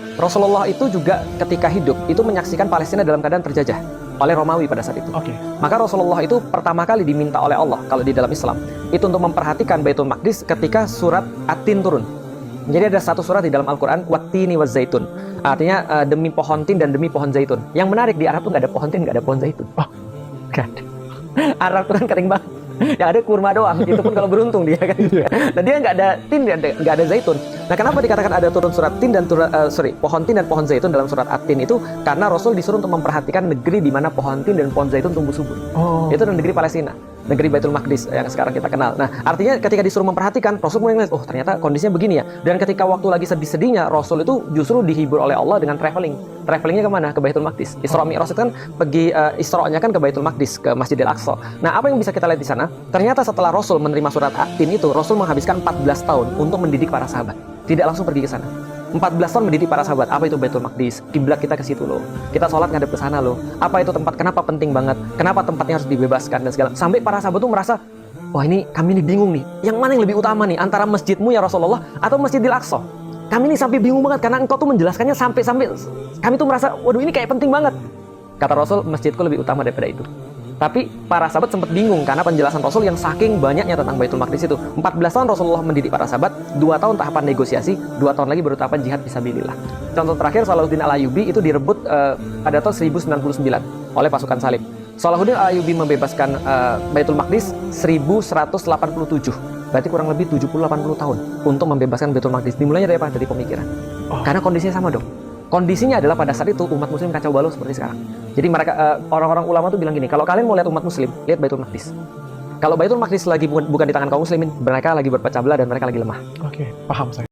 Rasulullah itu juga ketika hidup itu menyaksikan Palestina dalam keadaan terjajah oleh Romawi pada saat itu. Maka Rasulullah itu pertama kali diminta oleh Allah kalau di dalam Islam itu untuk memperhatikan Baitul Maqdis ketika surat At-Tin turun. Jadi ada satu surat di dalam Al-Quran, Wattini waz-zaitun. Artinya demi pohon tin dan demi pohon zaitun. Yang menarik di Arab tuh nggak ada pohon tin, nggak ada pohon zaitun. Nggak ada. Arab tuh kan kering banget. Yang ada kurma doang, itu pun kalau beruntung dia kan. Nah dia nggak ada tin, nggak ada zaitun. Nah kenapa dikatakan ada turun surat tin dan pohon tin dan pohon zaitun dalam surat At-Tin itu? Karena Rasul disuruh untuk memperhatikan negeri di mana pohon tin dan pohon zaitun tumbuh subur. Itu adalah negeri Palestina, negeri Baitul Maqdis yang sekarang kita kenal. Nah artinya ketika disuruh memperhatikan, Rasul mulai ngeliat, oh ternyata kondisinya begini ya. Dan ketika waktu lagi sedih-sedihnya, Rasul itu justru dihibur oleh Allah dengan traveling. Travelingnya kemana? Ke Baitul Maqdis. Isra Mi'raj itu kan pergi Isra-nya kan ke Baitul Maqdis, ke Masjidil Aqsa. Nah apa yang bisa kita lihat di sana? Ternyata setelah Rasul menerima surat At-Tin itu, Rasul menghabiskan 14 tahun untuk mendidik para sahabat. Tidak langsung pergi ke sana. 14 tahun mendidik para sahabat. Apa itu Baitul Maqdis? Kiblat kita ke situ loh. Kita sholat ngadep ke sana loh. Apa itu tempat? Kenapa penting banget? Kenapa tempatnya harus dibebaskan dan segala. Sampai para sahabat tuh merasa, wah ini kami ini bingung nih. Yang mana yang lebih utama nih? Antara masjidmu ya Rasulullah atau Masjidil Aqsa? Kami ini sampai bingung banget karena engkau tuh menjelaskannya sampai kami tuh merasa, waduh ini kayak penting banget. Kata Rasul, masjidku lebih utama daripada itu. Tapi para sahabat sempat bingung karena penjelasan Rasul yang saking banyaknya tentang Baitul Maqdis itu. 14 tahun Rasulullah mendidik para sahabat, 2 tahun tahapan negosiasi, 2 tahun lagi baru tahapan jihad fisabilillah. Contoh terakhir, Salahuddin Al-Ayyubi itu direbut pada tahun 1099 oleh pasukan Salib. Salahuddin Al-Ayyubi membebaskan Baitul Maqdis 1187. Berarti kurang lebih 70-80 tahun untuk membebaskan Baitul Maqdis. Dimulainya dari apa? Dari pemikiran. Karena kondisinya sama dong. Kondisinya adalah pada saat itu umat muslim kacau balau seperti sekarang. Jadi mereka orang-orang ulama tuh bilang gini, kalau kalian mau lihat umat muslim, lihat Baitul Maqdis. Kalau Baitul Maqdis lagi bukan di tangan kaum muslimin, mereka lagi berpecah belah dan mereka lagi lemah. Oke, paham saya.